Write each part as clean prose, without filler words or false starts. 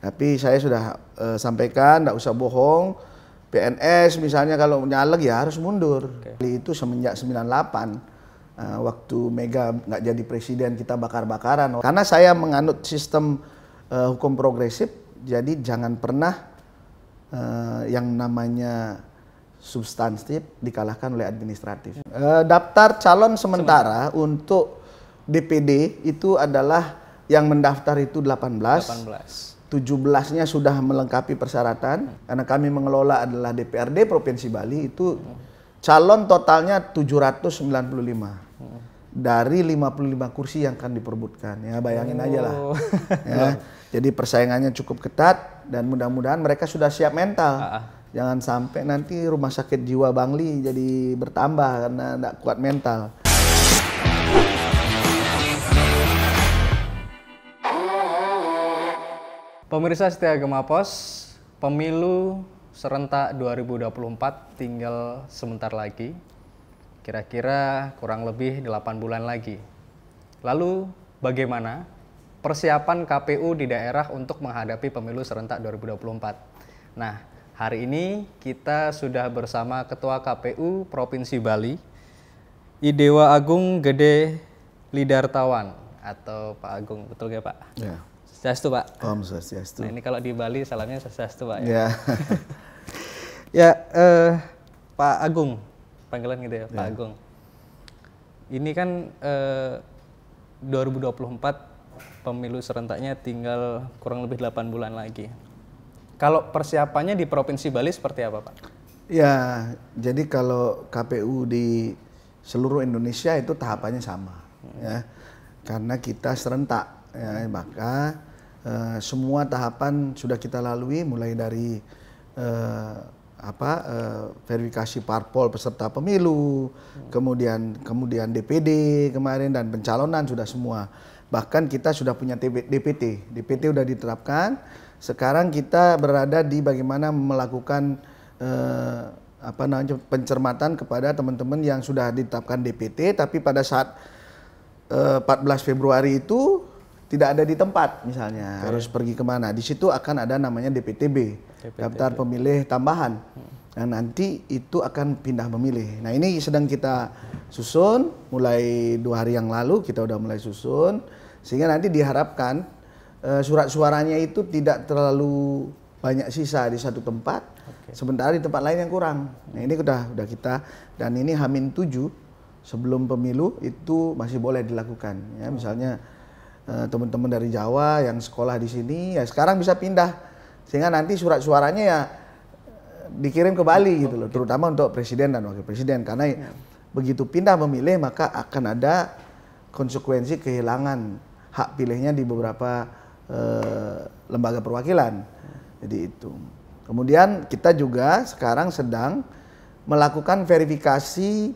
Tapi saya sudah sampaikan, nggak usah bohong. PNS misalnya kalau nyaleg ya harus mundur. Itu semenjak 98, waktu Mega nggak jadi presiden kita bakar-bakaran. Karena saya menganut sistem hukum progresif, jadi jangan pernah yang namanya substantif dikalahkan oleh administratif. Daftar calon sementara untuk DPD itu adalah yang mendaftar itu 18. 17-nya sudah melengkapi persyaratan, karena kami mengelola adalah DPRD Provinsi Bali, itu calon totalnya 795 dari 55 kursi yang akan diperebutkan. Ya bayangin aja lah. Ya, jadi persaingannya cukup ketat dan mudah-mudahan mereka sudah siap mental. Jangan sampai nanti rumah sakit jiwa Bangli jadi bertambah karena tidak kuat mental. Pemirsa setia Gema Pos, pemilu serentak 2024 tinggal sebentar lagi. Kira-kira kurang lebih 8 bulan lagi. Lalu bagaimana persiapan KPU di daerah untuk menghadapi pemilu serentak 2024? Nah, hari ini kita sudah bersama Ketua KPU Provinsi Bali, Idewa Agung Gede Lidartawan atau Pak Agung, betul nggak Pak? Ya. Swastiastu Pak. Om Swastiastu. Nah ini kalau di Bali salamnya Swastiastu Pak ya. Ya, Pak Agung, panggilan gitu ya, Pak Agung. Ini kan 2024 pemilu serentaknya tinggal kurang lebih 8 bulan lagi. Kalau persiapannya di Provinsi Bali seperti apa Pak? Ya, jadi kalau KPU di seluruh Indonesia itu tahapannya sama, ya, karena kita serentak, ya, maka semua tahapan sudah kita lalui, mulai dari verifikasi parpol peserta pemilu, kemudian DPD kemarin dan pencalonan sudah semua. Bahkan kita sudah punya DPT sudah diterapkan. Sekarang kita berada di bagaimana melakukan pencermatan kepada teman-teman yang sudah ditetapkan DPT, tapi pada saat 14 Februari itu tidak ada di tempat, misalnya harus pergi kemana. Di situ akan ada namanya DPTB, daftar pemilih tambahan. Nah nanti itu akan pindah memilih. Nah ini sedang kita susun, mulai 2 hari yang lalu kita udah mulai susun, sehingga nanti diharapkan surat suaranya itu tidak terlalu banyak sisa di satu tempat, sementara di tempat lain yang kurang. Nah ini udah kita, dan ini H-7 sebelum pemilu itu masih boleh dilakukan. Ya, misalnya teman-teman dari Jawa yang sekolah di sini ya sekarang bisa pindah, sehingga nanti surat suaranya ya dikirim ke Bali gitu loh, terutama untuk presiden dan wakil presiden, karena begitu pindah memilih maka akan ada konsekuensi kehilangan hak pilihnya di beberapa lembaga perwakilan. Jadi itu. Kemudian kita juga sekarang sedang melakukan verifikasi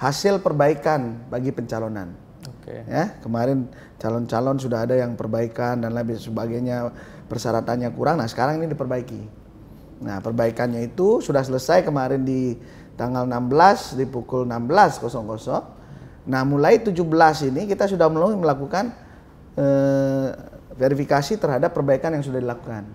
hasil perbaikan bagi pencalonan. Ya, kemarin calon-calon sudah ada yang perbaikan dan lain sebagainya, persyaratannya kurang. Nah, sekarang ini diperbaiki. Nah, perbaikannya itu sudah selesai kemarin di tanggal 16 di pukul 16.00. Nah, mulai 17 ini kita sudah mulai melakukan verifikasi terhadap perbaikan yang sudah dilakukan.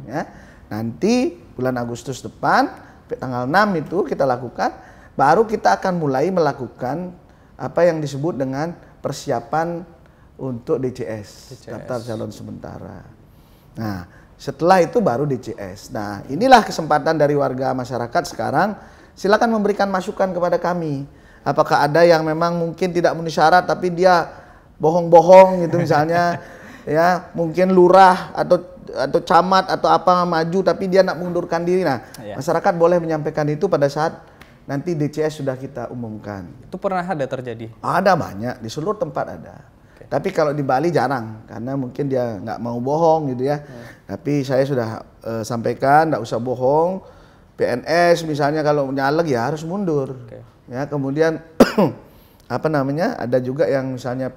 Ya. Nanti bulan Agustus depan tanggal 6 itu kita lakukan, baru kita akan mulai melakukan apa yang disebut dengan persiapan untuk DCS, daftar calon sementara. Nah, setelah itu baru DCS. Nah, inilah kesempatan dari warga masyarakat sekarang, silakan memberikan masukan kepada kami. Apakah ada yang memang mungkin tidak memenuhi syarat tapi dia bohong-bohong gitu misalnya, ya, mungkin lurah atau camat atau apa maju tapi dia nak mengundurkan diri. Nah, masyarakat boleh menyampaikan itu pada saat nanti DCS sudah kita umumkan. Itu pernah ada terjadi? Ada banyak, di seluruh tempat ada. Tapi kalau di Bali jarang, karena mungkin dia nggak mau bohong gitu ya. Tapi saya sudah sampaikan, nggak usah bohong. PNS misalnya kalau nyaleg ya harus mundur. Ya, kemudian ada juga yang misalnya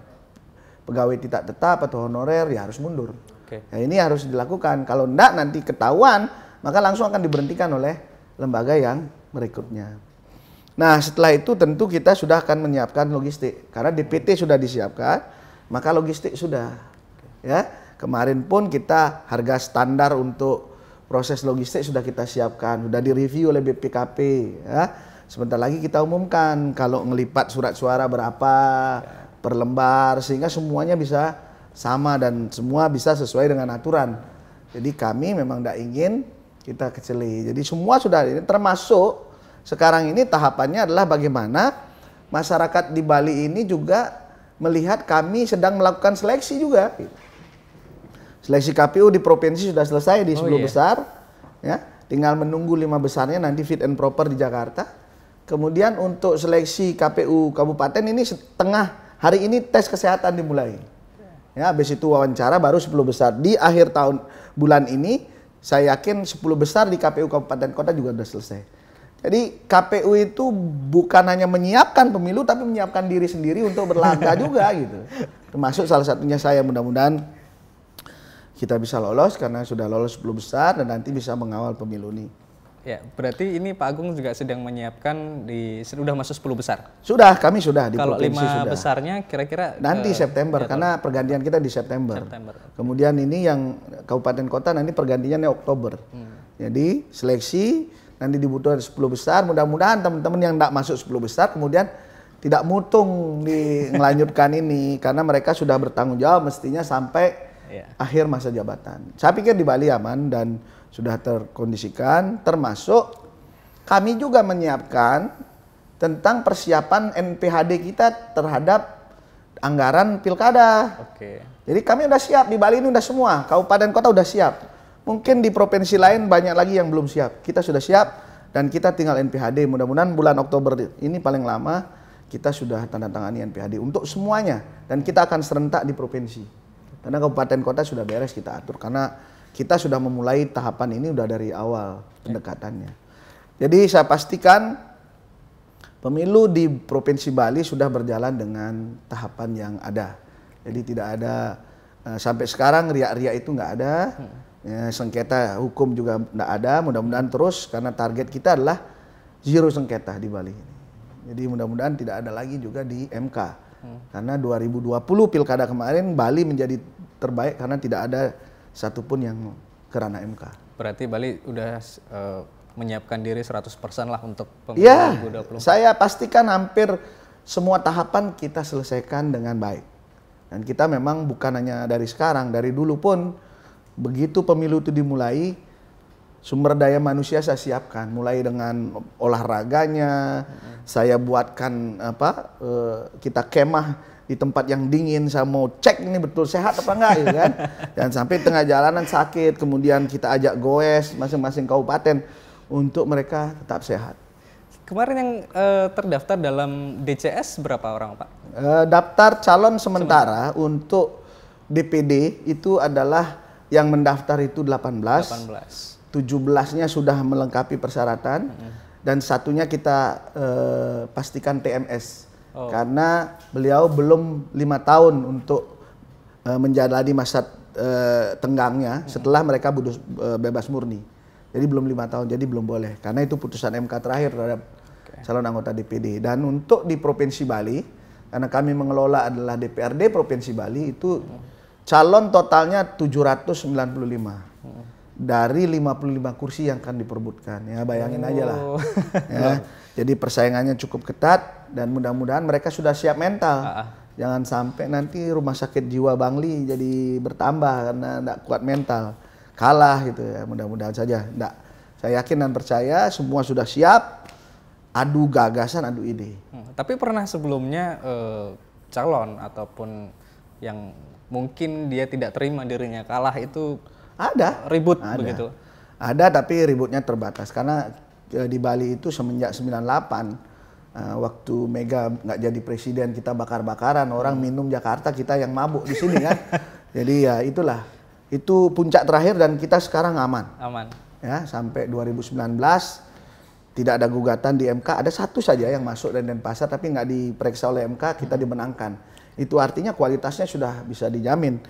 pegawai tidak tetap atau honorer ya harus mundur. Ya, ini harus dilakukan. Kalau enggak nanti ketahuan, maka langsung akan diberhentikan oleh lembaga yang merekrutnya. Nah, setelah itu tentu kita sudah akan menyiapkan logistik. Karena DPT sudah disiapkan, maka logistik sudah. Ya, kemarin pun kita harga standar untuk proses logistik sudah kita siapkan, sudah direview oleh BPKP. Ya. Sebentar lagi kita umumkan kalau ngelipat surat suara berapa per lembar, sehingga semuanya bisa sama dan semua bisa sesuai dengan aturan. Jadi kami memang tidak ingin kita keceli. Jadi semua sudah ini, termasuk sekarang ini tahapannya adalah bagaimana masyarakat di Bali ini juga melihat kami sedang melakukan seleksi juga. Seleksi KPU di provinsi sudah selesai di 10 besar, ya. Tinggal menunggu 5 besarnya nanti fit and proper di Jakarta. Kemudian untuk seleksi KPU kabupaten ini hari ini tes kesehatan dimulai. Ya, habis itu wawancara baru 10 besar. Di akhir bulan ini saya yakin 10 besar di KPU kabupaten kota juga sudah selesai. Jadi KPU itu bukan hanya menyiapkan pemilu tapi menyiapkan diri sendiri untuk berlaga juga gitu. Termasuk salah satunya saya, mudah-mudahan kita bisa lolos karena sudah lolos 10 besar dan nanti bisa mengawal pemilu ini. Ya, berarti ini Pak Agung juga sedang menyiapkan sudah masuk 10 besar. Sudah, kami sudah di kalau provinsi 5 sudah. Besarnya kira-kira nanti September karena pergantian kita di September. Kemudian ini yang kabupaten kota nanti pergantiannya Oktober. Jadi seleksi nanti dibutuhkan 10 besar, mudah-mudahan teman-teman yang tidak masuk 10 besar kemudian tidak mutung di melanjutkan ini karena mereka sudah bertanggung jawab mestinya sampai akhir masa jabatan. Saya pikir di Bali aman dan sudah terkondisikan, termasuk kami juga menyiapkan tentang persiapan NPHD kita terhadap anggaran pilkada. Jadi kami udah siap, di Bali ini udah semua, kabupaten kota udah siap. Mungkin di provinsi lain banyak lagi yang belum siap. Kita sudah siap dan kita tinggal NPHD. Mudah-mudahan bulan Oktober ini paling lama kita sudah tanda tangani NPHD untuk semuanya. Dan kita akan serentak di provinsi. Karena kabupaten kota sudah beres kita atur. Karena kita sudah memulai tahapan ini udah dari awal pendekatannya. Jadi saya pastikan pemilu di Provinsi Bali sudah berjalan dengan tahapan yang ada. Jadi tidak ada, sampai sekarang riak-riak itu nggak ada. Ya, sengketa hukum juga tidak ada, mudah-mudahan terus karena target kita adalah zero sengketa di Bali. Jadi mudah-mudahan tidak ada lagi juga di MK. Karena 2020 pilkada kemarin Bali menjadi terbaik karena tidak ada satupun yang ke ranah MK. Berarti Bali udah menyiapkan diri 100% lah untuk pemilu 2024. Saya pastikan hampir semua tahapan kita selesaikan dengan baik. Dan kita memang bukan hanya dari sekarang, dari dulu pun begitu pemilu itu dimulai, sumber daya manusia saya siapkan, mulai dengan olahraganya, saya buatkan kita kemah di tempat yang dingin, saya mau cek ini betul sehat apa enggak, gitu kan? Dan sampai tengah jalanan sakit, kemudian kita ajak goes masing-masing kabupaten untuk mereka tetap sehat. Kemarin yang terdaftar dalam DCS berapa orang, Pak? Daftar calon sementara untuk DPD itu adalah yang mendaftar itu 18. 17-nya sudah melengkapi persyaratan dan satunya kita pastikan TMS karena beliau belum 5 tahun untuk menjalani masa tenggangnya setelah mereka bebas murni. Jadi belum 5 tahun, jadi belum boleh karena itu putusan MK terakhir terhadap calon anggota DPD. Dan untuk di Provinsi Bali, karena kami mengelola adalah DPRD Provinsi Bali, itu calon totalnya 795 dari 55 kursi yang akan diperebutkan. Ya bayangin aja lah. Ya, jadi persaingannya cukup ketat dan mudah-mudahan mereka sudah siap mental. Jangan sampai nanti rumah sakit jiwa Bangli jadi bertambah karena tidak kuat mental. Kalah gitu ya, mudah-mudahan saja. Enggak. Saya yakin dan percaya semua sudah siap. Adu gagasan, adu ide. Tapi pernah sebelumnya calon ataupun yang mungkin dia tidak terima dirinya kalah itu ada ribut ada. Begitu. Ada tapi ributnya terbatas karena di Bali itu semenjak 98 waktu Mega nggak jadi presiden kita bakar-bakaran orang minum Jakarta kita yang mabuk di sini kan. Jadi ya itulah itu puncak terakhir dan kita sekarang aman. Ya sampai 2019 tidak ada gugatan di MK, ada satu saja yang masuk dan Denpasar tapi nggak diperiksa oleh MK, kita dimenangkan. Itu artinya kualitasnya sudah bisa dijamin.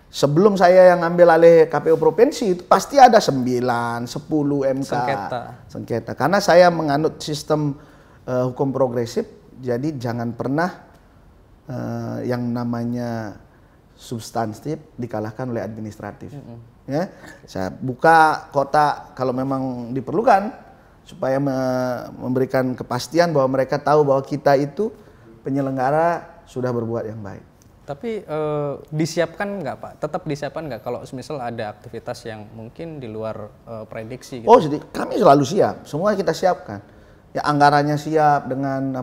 Sebelum saya yang ngambil alih KPU provinsi itu pasti ada 9, 10 MK sengketa. Karena saya menganut sistem hukum progresif, jadi jangan pernah yang namanya substantif dikalahkan oleh administratif. Ya, saya buka kota kalau memang diperlukan supaya memberikan kepastian bahwa mereka tahu bahwa kita itu penyelenggara sudah berbuat yang baik. Tapi disiapkan nggak Pak? Tetap disiapkan nggak kalau misal ada aktivitas yang mungkin di luar prediksi? Gitu? Oh, jadi kami selalu siap, semua kita siapkan. Ya anggarannya siap dengan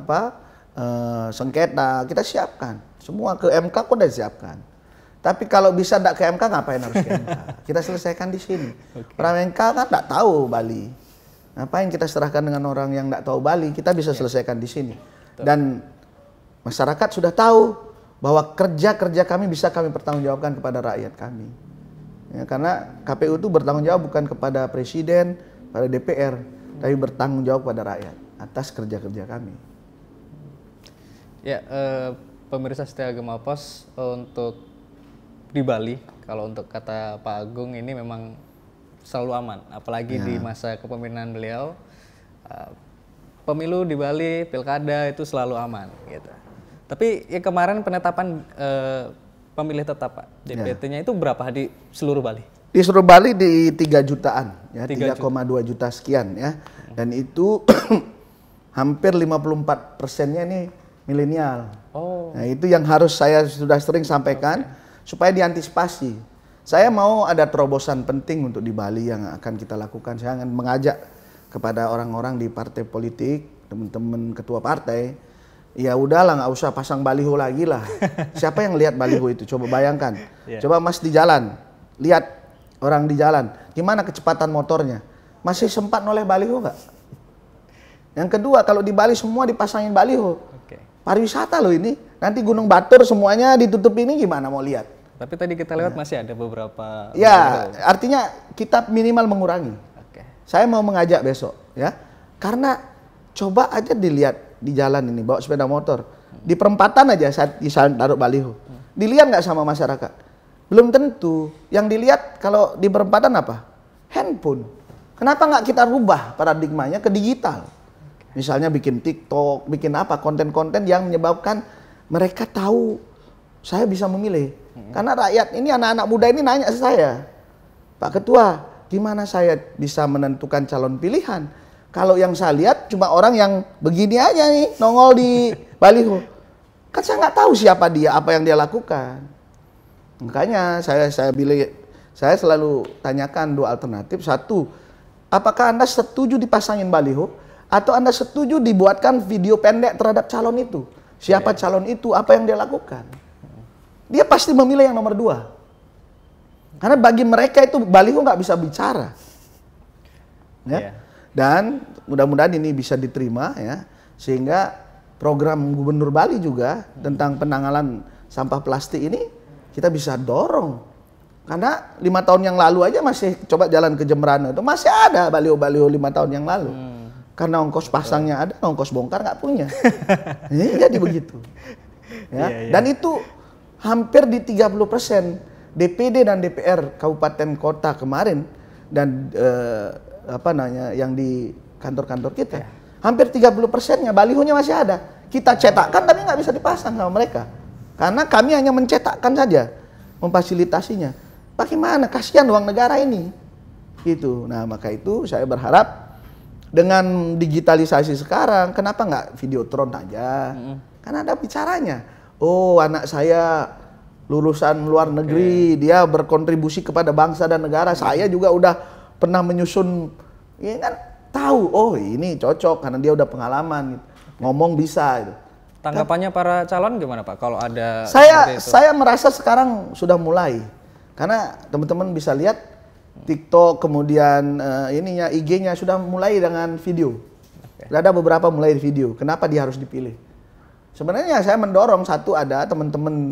sengketa kita siapkan, semua ke MK pun udah disiapkan. Tapi kalau bisa tidak ke MK ngapain harus ke MK? Kita selesaikan di sini. Orang MK kan tidak tahu Bali. Ngapain kita serahkan dengan orang yang tidak tahu Bali? Kita bisa selesaikan di sini. Dan masyarakat sudah tahu bahwa kerja-kerja kami bisa kami pertanggungjawabkan kepada rakyat kami. Ya, karena KPU itu bertanggung jawab bukan kepada presiden, pada DPR, tapi bertanggung jawab kepada rakyat atas kerja-kerja kami. Ya, pemirsa setia Gema Pos, untuk di Bali, kalau untuk kata Pak Agung ini memang selalu aman, apalagi di masa kepemimpinan beliau, pemilu di Bali, pilkada itu selalu aman, gitu. Tapi ya kemarin penetapan pemilih tetap Pak, DPT-nya itu berapa di seluruh Bali? Di seluruh Bali di 3 jutaan, ya 3,2 juta sekian ya, dan itu hampir 54%-nya ini milenial. Nah itu yang harus saya sudah sering sampaikan. Supaya diantisipasi. Saya mau ada terobosan penting untuk di Bali yang akan kita lakukan. Saya akan mengajak kepada orang-orang di partai politik, teman-teman ketua partai, ya udahlah nggak usah pasang baliho lagi lah. Siapa yang lihat baliho itu? Coba bayangkan. Coba Mas di jalan, lihat orang di jalan, gimana kecepatan motornya? Masih sempat noleh baliho nggak? Yang kedua, kalau di Bali semua dipasangin baliho. Pariwisata loh ini. Nanti Gunung Batur semuanya ditutup ini gimana mau lihat? Tapi tadi kita lewat masih ada beberapa. Ya, artinya kita minimal mengurangi. Saya mau mengajak besok ya. Karena coba aja dilihat di jalan ini bawa sepeda motor. Di perempatan aja saat taruh baliho. Dilihat nggak sama masyarakat? Belum tentu. Yang dilihat kalau di perempatan apa? Handphone. Kenapa nggak kita rubah paradigmanya ke digital? Misalnya bikin TikTok, bikin apa, konten-konten yang menyebabkan mereka tahu saya bisa memilih. Karena rakyat ini, anak-anak muda ini nanya ke saya, Pak Ketua, gimana saya bisa menentukan calon pilihan? Kalau yang saya lihat cuma orang yang begini aja nih, nongol di baliho. Kan saya nggak tahu siapa dia, apa yang dia lakukan. Makanya saya selalu tanyakan 2 alternatif. 1, apakah Anda setuju dipasangin baliho? Atau Anda setuju dibuatkan video pendek terhadap calon itu? Siapa calon itu? Apa yang dia lakukan? Dia pasti memilih yang nomor 2. Karena bagi mereka itu baliho nggak bisa bicara. Ya? Dan mudah-mudahan ini bisa diterima ya, sehingga program Gubernur Bali juga tentang penanganan sampah plastik ini kita bisa dorong. Karena 5 tahun yang lalu aja masih coba jalan ke Jemberana itu masih ada baliho-baliho 5 tahun yang lalu. Karena ongkos pasangnya ada, ongkos bongkar nggak punya. Jadi begitu. Ya. Dan itu hampir di 30%. DPD dan DPR kabupaten kota kemarin dan yang di kantor-kantor kita. Hampir 30%-nya balihonya masih ada. Kita cetakkan tapi nggak bisa dipasang sama mereka. Karena kami hanya mencetakkan saja, memfasilitasinya. Bagaimana? Kasihan uang negara ini. Gitu. Nah, maka itu saya berharap dengan digitalisasi sekarang, kenapa nggak videotron aja? Karena ada bicaranya. Oh, anak saya lulusan luar negeri, dia berkontribusi kepada bangsa dan negara. Saya juga udah pernah menyusun, ya kan tahu. Oh, ini cocok karena dia udah pengalaman. Ngomong bisa. Gitu. Tanggapannya para calon gimana Pak? Kalau ada saya merasa sekarang sudah mulai. Karena teman-teman bisa lihat TikTok, kemudian IG-nya sudah mulai dengan video. Ada beberapa mulai video. Kenapa dia harus dipilih? Sebenarnya saya mendorong ada teman-teman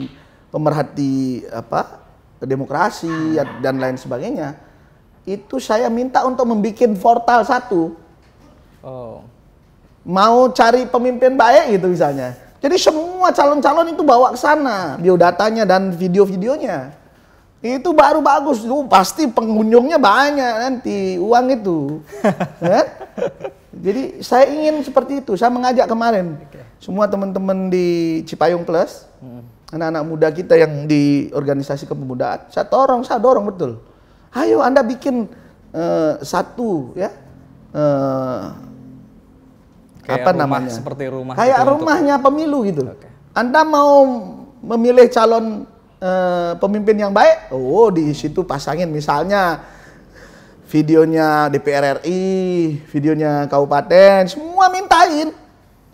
pemerhati demokrasi dan lain sebagainya. Itu saya minta untuk membuat portal 1. Mau cari pemimpin baik gitu misalnya. Jadi semua calon-calon itu bawa ke sana biodatanya dan video-videonya. Itu baru bagus, pasti pengunjungnya banyak nanti, uang itu. Jadi saya ingin seperti itu, saya mengajak kemarin semua teman-teman di Cipayung Plus, anak-anak muda kita yang di organisasi kepemudaan, saya dorong betul. Ayo Anda bikin satu ya kayak apa rumah, namanya? seperti rumah. Kayak gitu rumahnya pemilu gitu. Oke. Anda mau memilih calon pemimpin yang baik, di situ pasangin misalnya videonya DPR RI, videonya kabupaten, semua mintain,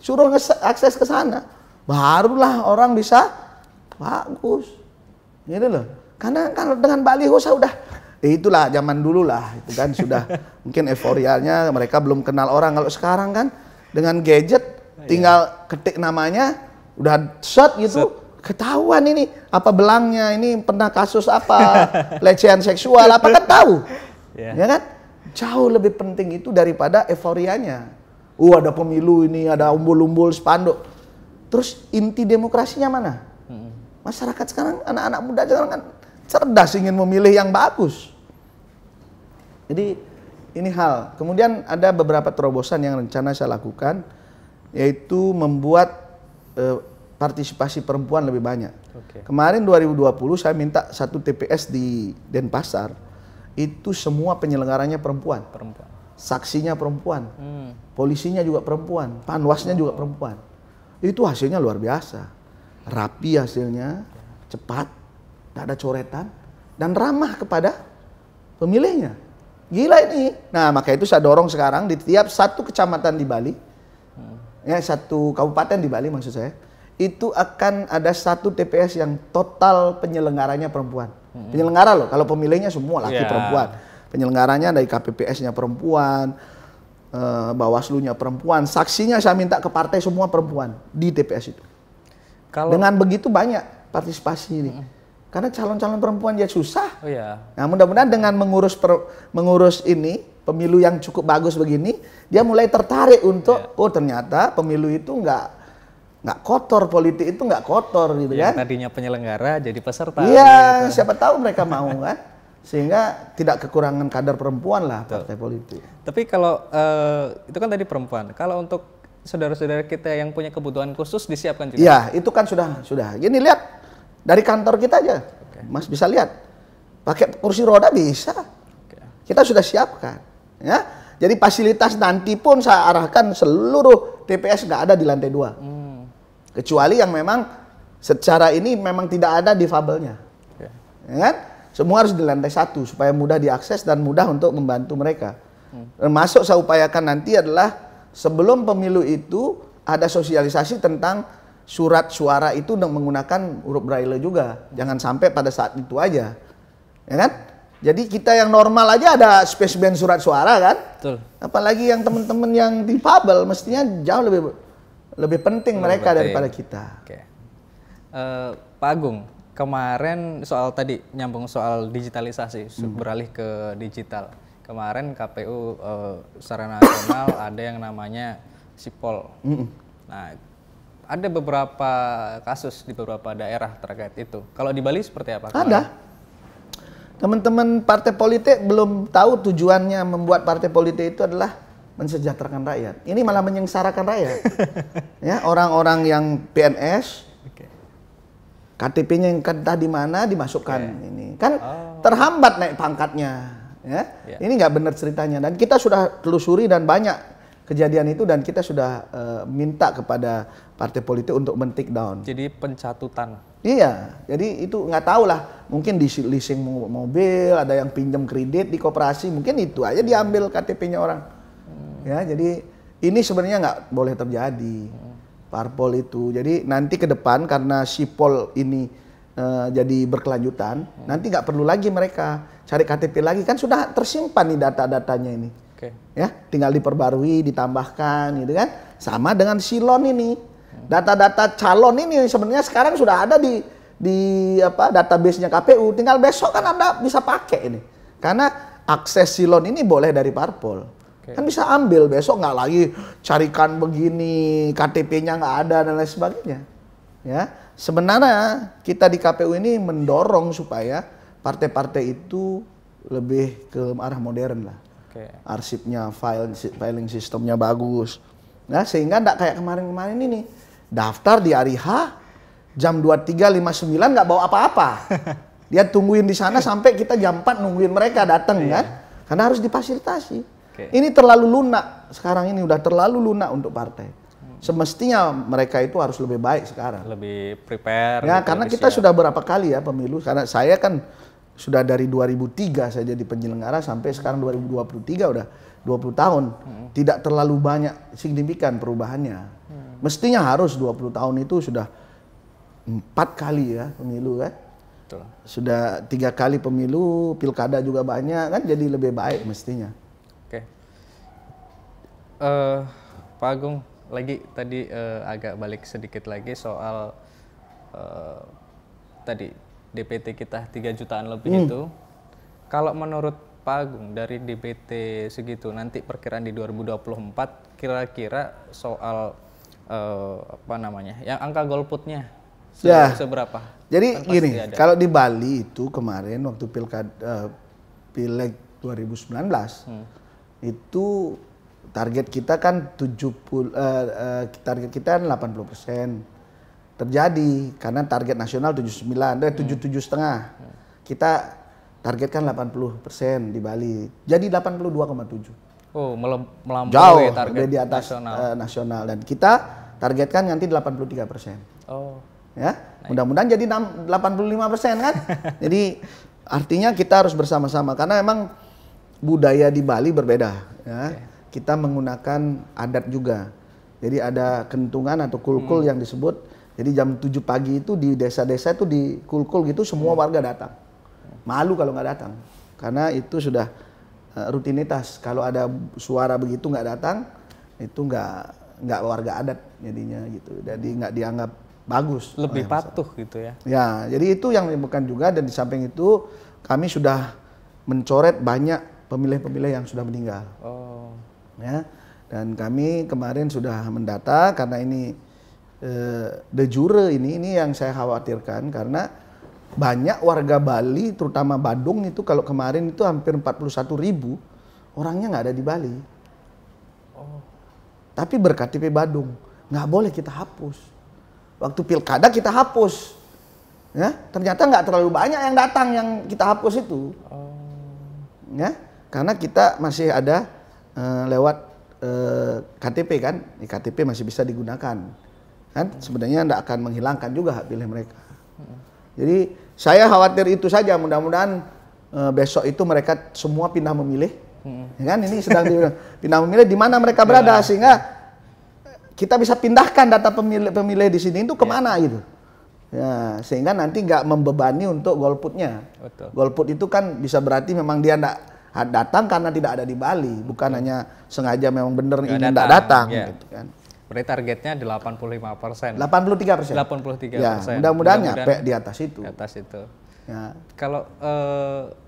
suruh akses ke sana, barulah orang bisa bagus, gitu loh. Karena kalau dengan baliho saya udah, itulah zaman dulu lah, itu kan sudah mungkin euforianya mereka belum kenal orang. Kalau sekarang kan dengan gadget, tinggal ketik namanya, udah shot gitu. Ketahuan ini apa belangnya, ini pernah kasus apa, pelecehan seksual apa kan tahu. Ya kan? Jauh lebih penting itu daripada euforianya. Ada pemilu ini, ada umbul-umbul spanduk. Terus inti demokrasinya mana? Masyarakat sekarang, anak-anak muda sekarang kan cerdas, ingin memilih yang bagus. Jadi ini hal. Kemudian ada beberapa terobosan yang rencana saya lakukan, yaitu membuat partisipasi perempuan lebih banyak. Kemarin 2020 saya minta satu TPS di Denpasar, itu semua penyelenggaranya perempuan. Saksinya perempuan, polisinya juga perempuan, panwasnya juga perempuan. Itu hasilnya luar biasa. Rapi hasilnya, cepat, tidak ada coretan, dan ramah kepada pemilihnya. Gila ini. Nah, maka itu saya dorong sekarang di tiap satu kecamatan di Bali, ya satu kabupaten di Bali maksud saya, itu akan ada satu TPS yang total penyelenggaranya perempuan. Penyelenggara loh, kalau pemilihnya semua laki perempuan. Penyelenggaranya dari KPPS-nya perempuan, Bawaslu-nya perempuan, saksinya saya minta ke partai semua perempuan di TPS itu. Dengan begitu banyak partisipasi ini. Karena calon-calon perempuan dia susah. Nah, mudah-mudahan dengan mengurus ini, pemilu yang cukup bagus begini, dia mulai tertarik untuk, ternyata pemilu itu nggak kotor, politik itu nggak kotor gitu kan. Tadinya penyelenggara jadi peserta. Iya, siapa tahu mereka mau kan. Sehingga tidak kekurangan kader perempuan lah partai politik. Tapi kalau itu kan tadi perempuan. Kalau untuk saudara-saudara kita yang punya kebutuhan khusus disiapkan juga? Iya, itu kan sudah. Gini lihat, dari kantor kita aja. Mas bisa lihat. Pakai kursi roda bisa. Kita sudah siapkan. Ya. Jadi fasilitas nanti pun saya arahkan seluruh TPS nggak ada di lantai 2. Kecuali yang memang secara ini memang tidak ada difabelnya. Ya kan? Semua harus di lantai 1 supaya mudah diakses dan mudah untuk membantu mereka. Termasuk saya upayakan nanti adalah sebelum pemilu itu ada sosialisasi tentang surat suara itu menggunakan huruf braille juga. Jangan sampai pada saat itu aja. Ya kan? Jadi kita yang normal aja ada spesimen surat suara kan? Betul. Apalagi yang teman-teman yang difabel mestinya jauh lebih penting mereka daripada kita. Pak Agung, kemarin soal tadi nyambung soal digitalisasi, beralih ke digital. Kemarin KPU secara nasional ada yang namanya Sipol. Nah, ada beberapa kasus di beberapa daerah terkait itu. Kalau di Bali seperti apa? Ada. Teman-teman partai politik belum tahu tujuannya membuat partai politik itu adalah mensejahterakan rakyat. Ini malah menyengsarakan rakyat. Ya, orang-orang yang PNS, KTP-nya yang entah di mana dimasukkan ini. Kan terhambat naik pangkatnya. Ya. Ini nggak benar ceritanya. Dan kita sudah telusuri dan banyak kejadian itu dan kita sudah minta kepada partai politik untuk men-take down. Jadi pencatutan. Iya, jadi itu nggak tahu lah. Mungkin di leasing mobil, ada yang pinjam kredit di koperasi, mungkin itu aja diambil KTP-nya orang. Ya, jadi ini sebenarnya nggak boleh terjadi. Parpol itu. Jadi nanti ke depan karena Sipol ini jadi berkelanjutan, nanti nggak perlu lagi mereka cari KTP lagi, kan sudah tersimpan nih data-datanya ini. Ya, tinggal diperbarui, ditambahkan gitu kan. Sama dengan Silon ini. Data-data calon ini sebenarnya sekarang sudah ada di database-nya KPU. Tinggal besok kan Anda bisa pakai ini. Karena akses Silon ini boleh dari parpol. Kan bisa ambil besok, nggak lagi carikan begini, KTP-nya nggak ada dan lain sebagainya. Ya, sebenarnya kita di KPU ini mendorong supaya partai-partai itu lebih ke arah modern lah. Arsipnya, filing sistemnya bagus. Nah, sehingga nggak kayak kemarin-kemarin ini. Daftar di hari H, jam 23.59 nggak bawa apa-apa. Dia tungguin di sana sampai kita jam 4 nungguin mereka datang kan. Karena harus difasilitasi. Ini terlalu lunak. Sekarang ini udah terlalu lunak untuk partai. Semestinya mereka itu harus lebih baik sekarang. Lebih prepare. Ya, gitu, karena kita sudah berapa kali ya pemilu. Karena saya kan sudah dari 2003 saya jadi penyelenggara sampai sekarang 2023 udah 20 tahun. Tidak terlalu banyak signifikan perubahannya. Mestinya harus 20 tahun itu sudah 4 kali ya pemilu kan. Betul. Sudah 3 kali pemilu, pilkada juga banyak kan, jadi lebih baik mestinya. Oke. Pak Agung, lagi tadi agak balik sedikit lagi soal tadi DPT kita 3 jutaan lebih itu. Kalau menurut Pak Agung dari DPT segitu nanti perkiraan di 2024 kira-kira soal apa namanya? Yang angka golputnya seberapa? Jadi Kan gini, ada. kalau di Bali itu kemarin waktu Pileg 2019 itu target kita kan 70 target kita 80% terjadi karena target nasional 77,5. Kita targetkan 80% di Bali. Jadi 82,7. Oh, melampaui Jauh target di atas nasional dan kita targetkan nanti 83%. Oh. Ya, mudah-mudahan jadi 85% kan. Jadi artinya kita harus bersama-sama karena memang budaya di Bali berbeda ya. Kita menggunakan adat juga. Jadi ada kentungan atau kulkul yang disebut. Jadi jam 7 pagi itu di desa-desa itu di kulkul gitu semua warga datang. Malu kalau nggak datang. Karena itu sudah rutinitas. Kalau ada suara begitu nggak datang, itu nggak warga adat jadinya gitu. Jadi nggak dianggap bagus. Lebih patuh gitu ya. Ya, jadi itu yang bukan juga, dan di samping itu kami sudah mencoret banyak pemilih-pemilih yang sudah meninggal. Oh. Ya, dan kami kemarin sudah mendata karena ini de jure ini yang saya khawatirkan karena banyak warga Bali terutama Badung itu kalau kemarin itu hampir 41.000 orangnya nggak ada di Bali. Oh. Tapi berKTP Badung, nggak boleh kita hapus. Waktu pilkada kita hapus, ya ternyata nggak terlalu banyak yang datang yang kita hapus itu, ya karena kita masih ada lewat KTP kan, di KTP masih bisa digunakan, kan sebenarnya nggak akan menghilangkan juga hak pilih mereka. Jadi saya khawatir itu saja, mudah-mudahan besok itu mereka semua pindah memilih, ya kan ini sedang pindah memilih di mana mereka berada sehingga kita bisa pindahkan data pemilih di sini itu kemana gitu, ya sehingga nanti nggak membebani untuk golputnya. Betul. Golput itu kan bisa berarti memang dia nggak datang karena tidak ada di Bali, bukan hanya sengaja memang bener ingin nggak datang, gitu kan. Berarti targetnya 85%. 83%. 83%. Ya, mudah-mudahan nyampe di atas itu. Di atas itu. Ya. Kalau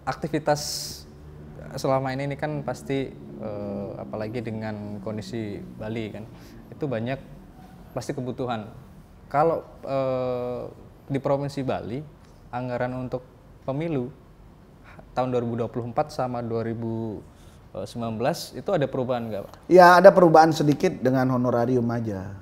aktivitas selama ini kan pasti apalagi dengan kondisi Bali kan, itu banyak pasti kebutuhan. Kalau di Provinsi Bali anggaran untuk pemilu tahun 2024 sama 2019 itu ada perubahan nggak Pak? Ya ada perubahan sedikit dengan honorarium aja.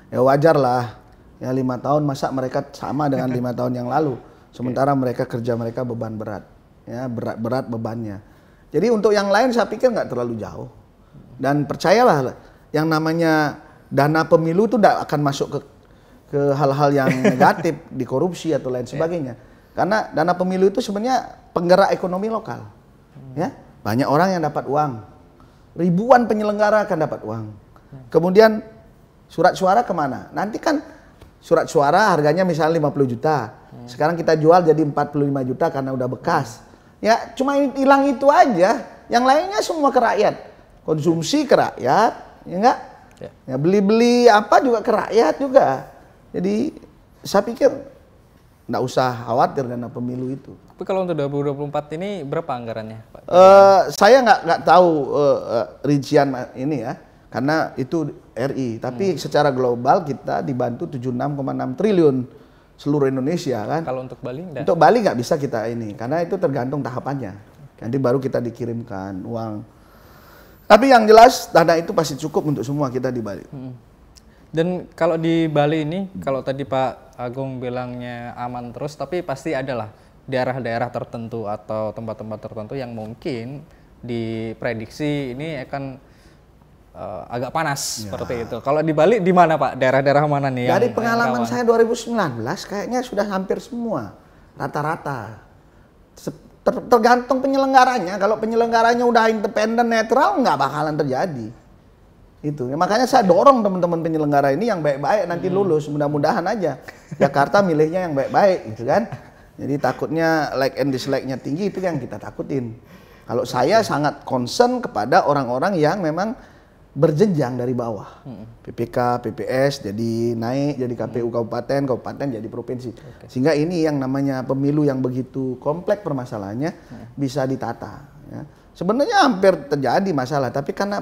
Ya wajar lah. Ya 5 tahun masa mereka sama dengan 5 tahun yang lalu. Sementara mereka kerja mereka beban berat. Ya berat bebannya. Jadi untuk yang lain saya pikir nggak terlalu jauh. Dan percayalah yang namanya dana pemilu itu tidak akan masuk ke hal-hal yang negatif di korupsi atau lain sebagainya. Karena dana pemilu itu sebenarnya penggerak ekonomi lokal. Ya, banyak orang yang dapat uang. Ribuan penyelenggara akan dapat uang. Kemudian surat suara kemana? Nanti kan surat suara harganya misalnya 50 juta. Sekarang kita jual jadi 45 juta karena udah bekas. Ya cuma hilang itu aja. Yang lainnya semua ke rakyat. Konsumsi ke rakyat, ya enggak? Ya beli-beli apa juga ke rakyat juga. Jadi saya pikir nggak usah khawatir dana pemilu itu. Tapi kalau untuk 2024 ini berapa anggarannya, Pak? Saya nggak tahu rincian ini ya, karena itu RI. Tapi secara global kita dibantu 76,6 triliun seluruh Indonesia kan. Kalau untuk Bali enggak? Untuk Bali nggak bisa kita ini, karena itu tergantung tahapannya. Nanti baru kita dikirimkan uang. Tapi yang jelas dana itu pasti cukup untuk semua kita di Bali. Dan kalau di Bali ini, kalau tadi Pak Pak Agung bilangnya aman terus, tapi pasti adalah daerah-daerah tertentu atau tempat-tempat tertentu yang mungkin diprediksi ini akan agak panas seperti itu. Kalau di Bali di mana Pak? Daerah-daerah mana nih? Dari pengalaman saya 2019 kayaknya sudah hampir semua rata-rata. Tergantung penyelenggaranya. Kalau penyelenggaranya udah independen netral nggak bakalan terjadi. Itu ya, makanya saya dorong teman-teman penyelenggara ini yang baik-baik nanti lulus, mudah-mudahan aja Jakarta milihnya yang baik-baik gitu kan. Jadi takutnya like and dislike-nya tinggi, itu yang kita takutin. Kalau saya sangat concern kepada orang-orang yang memang berjenjang dari bawah, PPK, PPS jadi naik jadi KPU kabupaten, kabupaten jadi provinsi, sehingga ini yang namanya pemilu yang begitu kompleks permasalahannya bisa ditata ya. Sebenarnya hampir terjadi masalah, tapi karena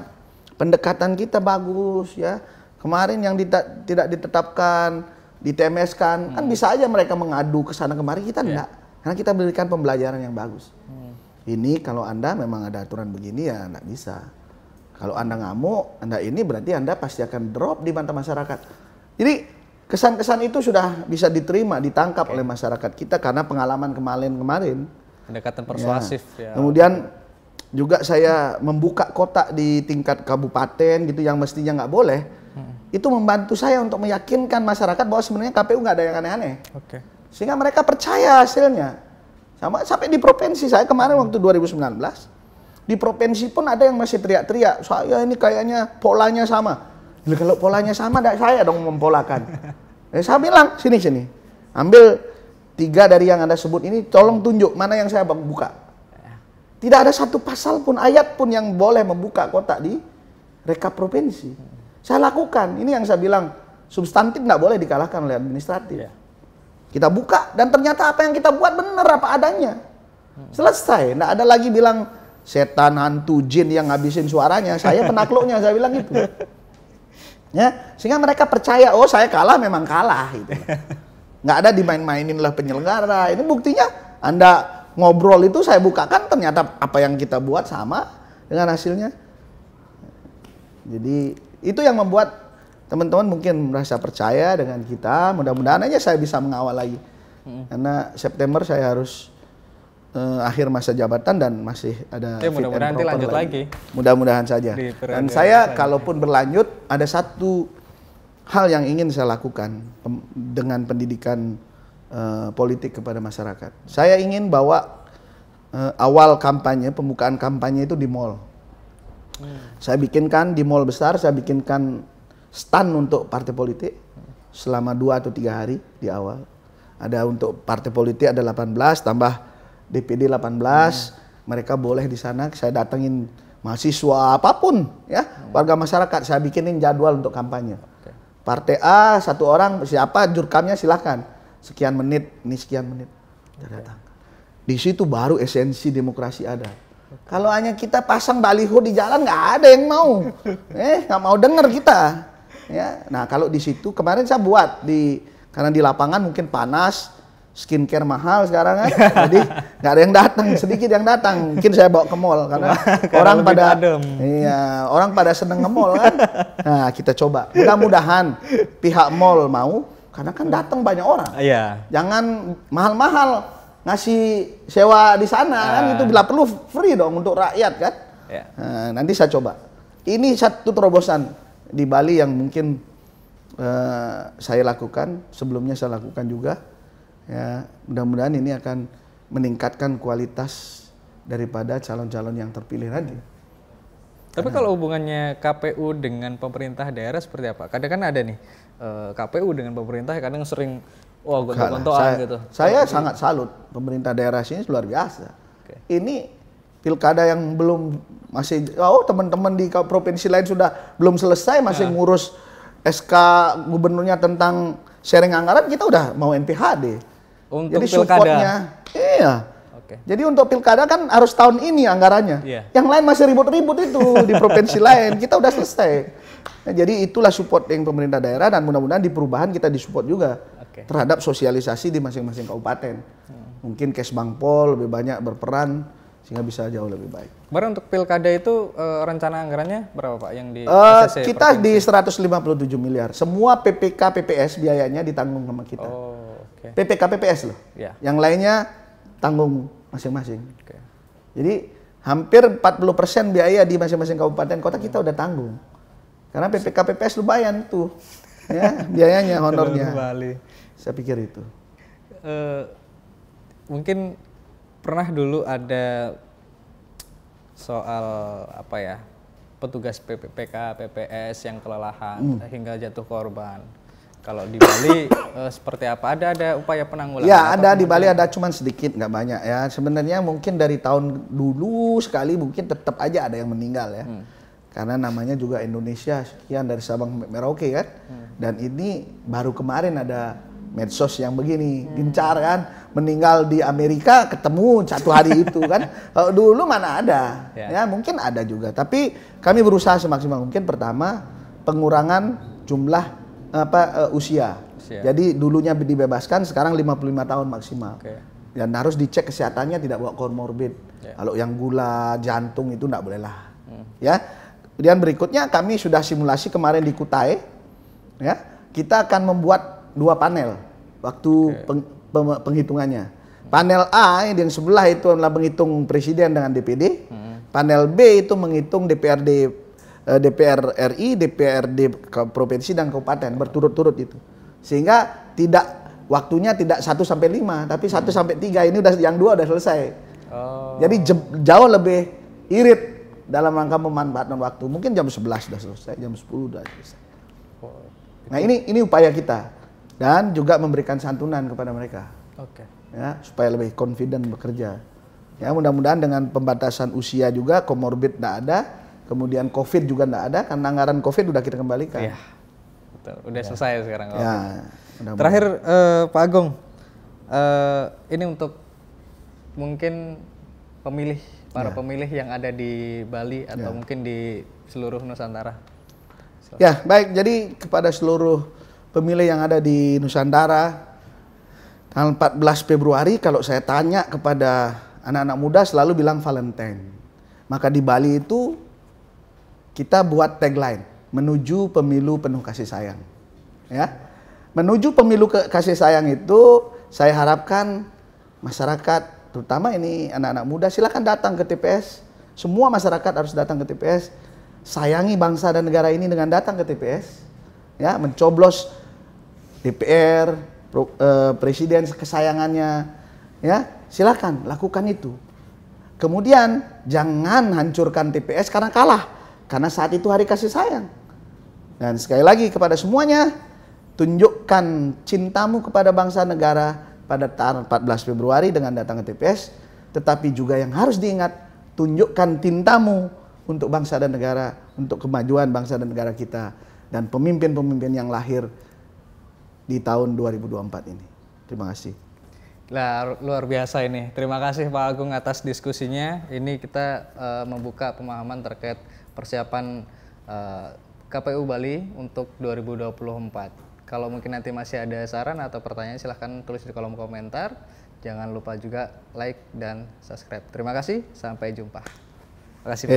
pendekatan kita bagus ya. Kemarin yang tidak ditetapkan, di-TMS-kan, kan bisa aja mereka mengadu ke sana kemari, kita enggak. Karena kita berikan pembelajaran yang bagus. Ini kalau Anda memang ada aturan begini ya enggak bisa. Kalau Anda ngamuk, Anda ini berarti Anda pasti akan drop di mata masyarakat. Jadi kesan-kesan itu sudah bisa diterima, ditangkap oleh masyarakat kita karena pengalaman kemarin. Pendekatan persuasif ya. Kemudian juga saya membuka kotak di tingkat kabupaten gitu yang mestinya nggak boleh. Itu membantu saya untuk meyakinkan masyarakat bahwa sebenarnya KPU nggak ada yang aneh-aneh. Sehingga mereka percaya hasilnya. Sampai di provinsi saya kemarin waktu 2019, di provinsi pun ada yang masih teriak-teriak, saya ini kayaknya polanya sama. Kalau polanya sama, saya dong mempolakan. Saya bilang, sini. Ambil 3 dari yang Anda sebut ini, tolong tunjuk mana yang saya buka. Tidak ada satu pasal pun, ayat pun yang boleh membuka kotak di rekap provinsi. Saya lakukan. Ini yang saya bilang, substantif nggak boleh dikalahkan oleh administratif. Kita buka, dan ternyata apa yang kita buat benar apa adanya. Selesai. Nggak ada lagi bilang, setan, hantu, jin yang ngabisin suaranya. Saya penakluknya, saya bilang gitu. Ya, sehingga mereka percaya, oh saya kalah memang kalah. Gitu. Nggak ada dimain-mainin lah penyelenggara. Ini buktinya, Anda ngobrol itu saya bukakan ternyata apa yang kita buat sama dengan hasilnya. Jadi itu yang membuat teman-teman mungkin merasa percaya dengan kita. Mudah-mudahan aja saya bisa mengawal lagi. Karena September saya harus akhir masa jabatan dan masih ada fit mudah-mudahan and proper lanjut lagi. Mudah-mudahan saja. Dan saya kalaupun berlanjut ada satu hal yang ingin saya lakukan dengan pendidikan politik kepada masyarakat. Saya ingin bawa awal kampanye, pembukaan kampanye itu di mall. Saya bikinkan di mall besar, saya bikinkan stand untuk partai politik selama 2 atau 3 hari di awal. Ada untuk partai politik ada 18 tambah DPD 18, mereka boleh di sana. Saya datengin mahasiswa apapun ya, warga masyarakat, saya bikinin jadwal untuk kampanye. Partai A 1 orang siapa jurkamnya silahkan. Sekian menit, ini sekian menit. Datang. Di situ baru esensi demokrasi ada. Kalau hanya kita pasang baliho di jalan nggak ada yang mau. Nggak mau dengar kita. Ya. Nah, kalau di situ kemarin saya buat karena di lapangan mungkin panas, skincare mahal sekarang kan. Jadi nggak ada yang datang, sedikit yang datang. Mungkin saya bawa ke mall karena orang pada seneng nge-mall kan. Nah, kita coba. Mudah-mudahan pihak mall mau. Karena kan datang banyak orang. Jangan mahal-mahal ngasih sewa di sana kan, itu bila perlu free dong untuk rakyat kan. Nah, nanti saya coba. Ini satu terobosan di Bali yang mungkin saya lakukan, sebelumnya saya lakukan juga. Ya, mudah-mudahan ini akan meningkatkan kualitas daripada calon-calon yang terpilih tadi. Tapi kalau hubungannya KPU dengan pemerintah daerah seperti apa? Kadang kan ada nih KPU dengan pemerintah kadang sering gontok-gontokan gitu. Saya sangat salut pemerintah daerah sini luar biasa. Ini pilkada yang belum teman-teman di provinsi lain sudah belum selesai masih ngurus SK gubernurnya tentang sharing anggaran, kita udah mau NPHD. Untuk jadi pilkada. supportnya, jadi untuk pilkada kan harus tahun ini anggarannya. Yang lain masih ribut-ribut itu di provinsi lain, kita udah selesai. Nah, jadi itulah support yang pemerintah daerah dan mudah-mudahan di perubahan kita disupport juga terhadap sosialisasi di masing-masing kabupaten. Mungkin Kesbangpol lebih banyak berperan sehingga bisa jauh lebih baik. Kemarin untuk pilkada itu rencana anggarannya berapa Pak yang di kita di 157 miliar. Semua PPK PPS biayanya ditanggung sama kita. Oh, oke. PPK PPS loh. Ya. Yang lainnya tanggung masing-masing. Oke. Jadi hampir 40% biaya di masing-masing kabupaten kota kita udah tanggung. Karena PPK PPS lumayan tuh. Ya, biayanya, honornya. Saya pikir itu. Mungkin pernah dulu ada soal apa ya, petugas PPK PPS yang kelelahan hingga jatuh korban. Kalau di Bali seperti apa? Ada upaya penanggulangan? Ya, ada di Bali, ada cuman sedikit, nggak banyak ya. Sebenarnya mungkin dari tahun dulu sekali mungkin tetap aja ada yang meninggal ya. Karena namanya juga Indonesia, sekian dari Sabang Merauke kan. Dan ini baru kemarin ada medsos yang begini, gencar kan, meninggal di Amerika ketemu satu hari itu kan. Kalau dulu mana ada, ya mungkin ada juga. Tapi kami berusaha semaksimal mungkin. Pertama, pengurangan jumlah usia. Jadi dulunya dibebaskan, sekarang 55 tahun maksimal. Dan harus dicek kesehatannya, tidak bawa komorbid. Kalau yang gula, jantung itu enggak boleh lah. Ya. Kemudian berikutnya kami sudah simulasi kemarin di Kutai. Ya. Kita akan membuat 2 panel waktu penghitungannya. Panel A yang sebelah itu adalah menghitung presiden dengan DPD. Panel B itu menghitung DPRD, DPR RI, DPRD provinsi dan kabupaten berturut-turut itu. Sehingga tidak waktunya tidak 1 sampai 5, tapi 1 sampai 3. Ini udah yang 2 udah selesai. Jadi jauh lebih irit dalam rangka memanfaatkan waktu. Mungkin jam 11 sudah selesai, jam 10 sudah selesai. Nah, ini upaya kita. Dan juga memberikan santunan kepada mereka. Ya, supaya lebih confident bekerja. Ya, mudah-mudahan dengan pembatasan usia juga, komorbid tidak ada, kemudian COVID juga tidak ada, karena anggaran COVID sudah kita kembalikan. Iya, betul. Udah selesai sekarang. Ya, terakhir Pak Agung, ini untuk mungkin pemilih, para pemilih yang ada di Bali atau mungkin di seluruh Nusantara. Ya, baik. Jadi kepada seluruh pemilih yang ada di Nusantara, tanggal 14 Februari kalau saya tanya kepada anak-anak muda selalu bilang Valentine. Maka di Bali itu kita buat tagline, menuju pemilu penuh kasih sayang. Ya. Menuju pemilu kasih sayang itu saya harapkan masyarakat, terutama ini anak-anak muda, silakan datang ke TPS. Semua masyarakat harus datang ke TPS. Sayangi bangsa dan negara ini dengan datang ke TPS. Ya, mencoblos DPR, presiden kesayangannya, ya silakan lakukan itu. Kemudian jangan hancurkan TPS karena kalah, karena saat itu hari kasih sayang. Dan sekali lagi kepada semuanya, tunjukkan cintamu kepada bangsa negara pada tanggal 14 Februari dengan datang ke TPS. Tetapi juga yang harus diingat, tunjukkan cintamu untuk bangsa dan negara, untuk kemajuan bangsa dan negara kita dan pemimpin-pemimpin yang lahir di tahun 2024 ini. Terima kasih. Luar biasa ini. Terima kasih Pak Agung atas diskusinya. Ini kita membuka pemahaman terkait persiapan KPU Bali untuk 2024. Kalau mungkin nanti masih ada saran atau pertanyaan silahkan tulis di kolom komentar. Jangan lupa juga like dan subscribe. Terima kasih. Sampai jumpa. Terima kasih.